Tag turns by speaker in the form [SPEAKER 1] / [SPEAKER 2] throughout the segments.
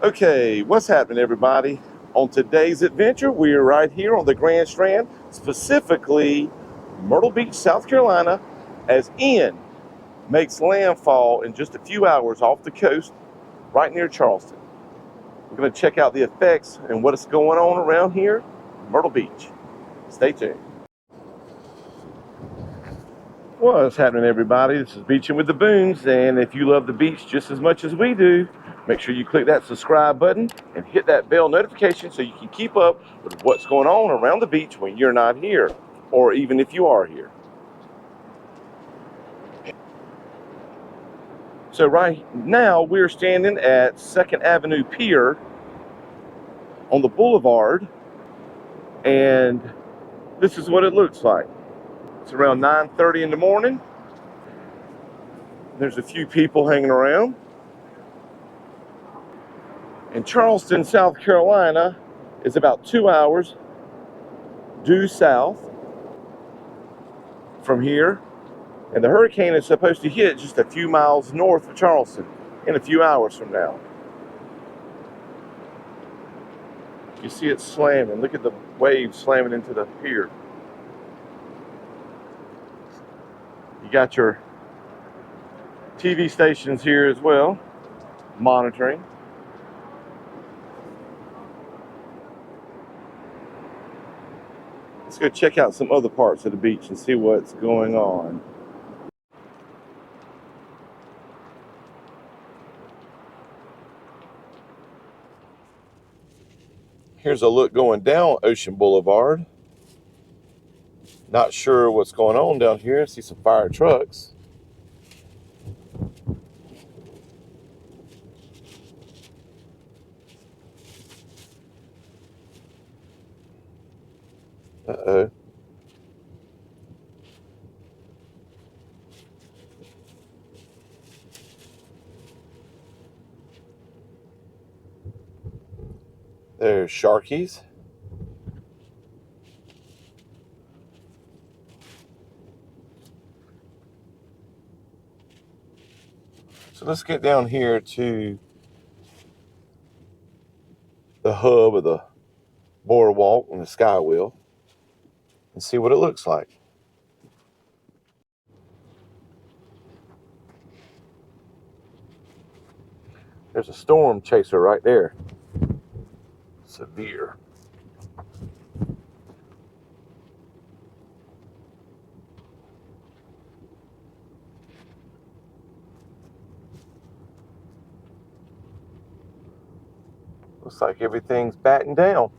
[SPEAKER 1] Okay, what's happening, everybody? On today's adventure, we are right here on the Grand Strand, specifically Myrtle Beach, South Carolina, as Ian makes landfall in just a few hours off the coast, right near Charleston. We're going to check out the effects and what is going on around here, Myrtle Beach. Stay tuned. What's happening, everybody? This is Beachin With The Boones, and if you love the beach just as much as we do, make sure you click that subscribe button and hit that bell notification so you can keep up with what's going on around the beach when you're not here, or even if you are here. So right now we're standing at 2nd Avenue Pier on the Boulevard, and this is what it looks like. It's around 9:30 in the morning. There's a few people hanging around. And Charleston, South Carolina is about 2 hours due south from here. And the hurricane is supposed to hit just a few miles north of Charleston in a few hours from now. You see it slamming. Look at the waves slamming into the pier. You got your TV stations here as well, monitoring. Let's go check out some other parts of the beach and see what's going on. Here's a look going down Ocean Boulevard. Not sure what's going on down here. I see some fire trucks. Uh-oh. There's sharkies. So let's get down here to the hub of the Boardwalk and the Sky Wheel and see what it looks like. There's a storm chaser right there. Severe. Looks like everything's batting down.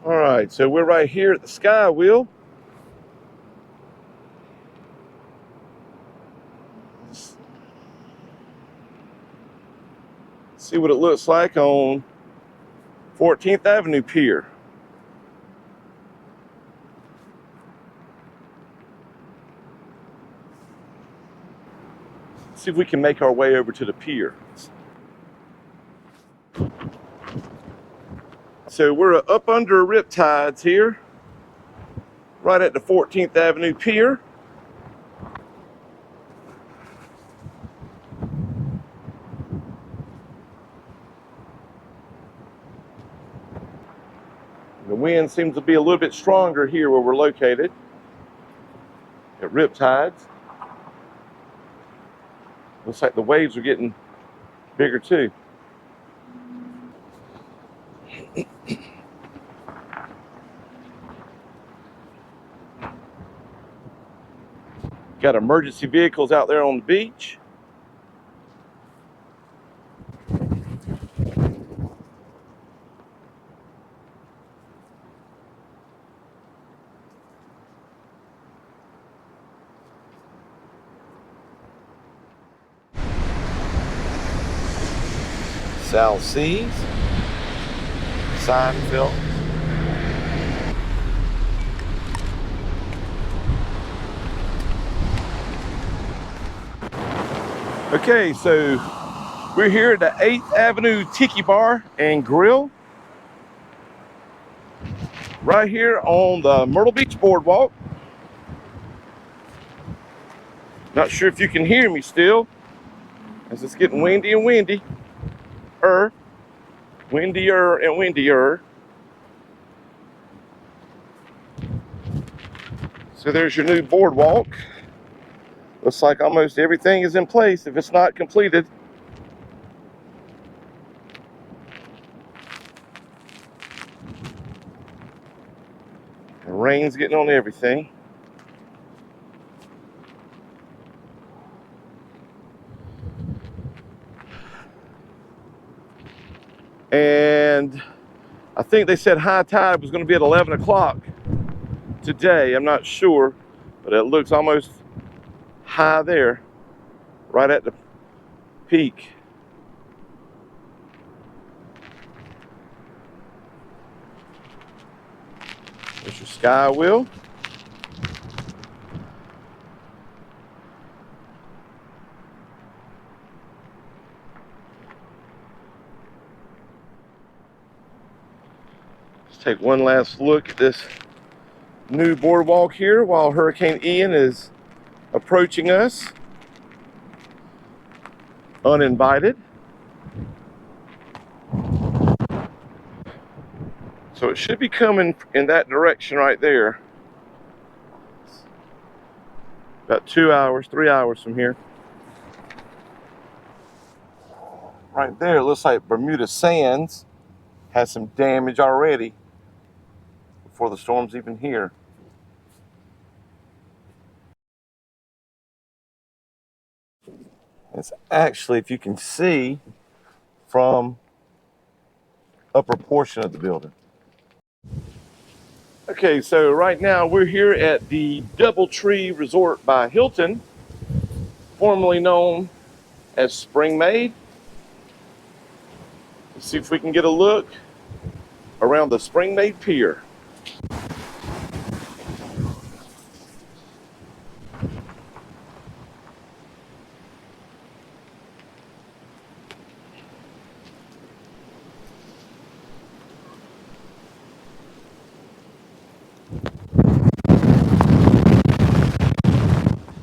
[SPEAKER 1] All right, so we're right here at the Sky Wheel. See what it looks like on 14th Avenue Pier. See if we can make our way over to the pier. So we're up under riptides here, right at the 14th Avenue Pier. The wind seems to be a little bit stronger here where we're located at riptides. Looks like the waves are getting bigger too. Got emergency vehicles out there on the beach. South Seas, Seinfeld. Okay, so we're here at the 8th Avenue Tiki Bar and Grill, right here on the Myrtle Beach Boardwalk. Not sure if you can hear me still, as it's getting windy and windier. Windier and windier. So there's your new boardwalk. Looks like almost everything is in place if it's not completed. The rain's getting on everything. And I think they said high tide was going to be at 11 o'clock today. I'm not sure, but it looks almost high there, right at the peak. There's your sky wheel. Let's take one last look at this new boardwalk here while Hurricane Ian is approaching us uninvited. So it should be coming in that direction right there. About 2 hours, 3 hours from here. Right there, it looks like Bermuda Sands has some damage already before the storm's even here. It's actually, if you can see, from upper portion of the building. Okay, so right now we're here at the DoubleTree Resort by Hilton, formerly known as Spring Maid. Let's see if we can get a look around the Spring Maid Pier.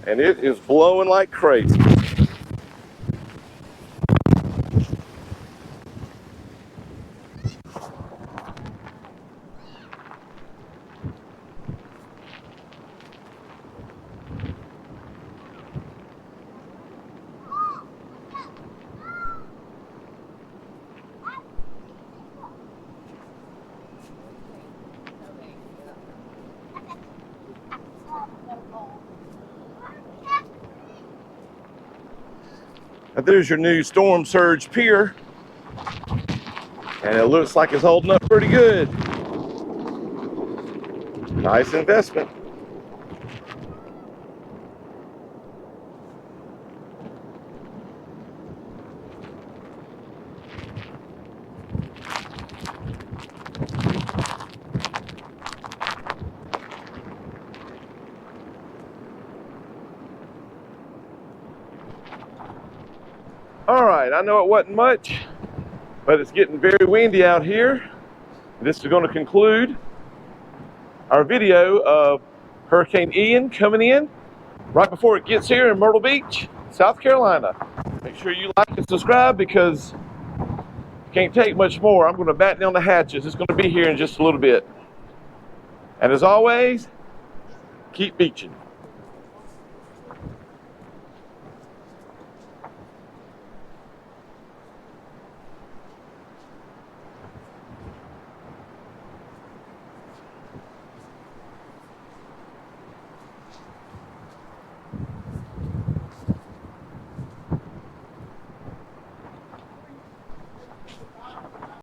[SPEAKER 1] And it is blowing like crazy. Now there's your new storm surge pier, and it looks like it's holding up pretty good. Nice investment. All right, I know it wasn't much, but it's getting very windy out here. This is going to conclude our video of Hurricane Ian coming in right before it gets here in Myrtle Beach, South Carolina. Make sure you like and subscribe because it can't take much more. I'm going to batten down the hatches. It's going to be here in just a little bit. And as always, keep beaching.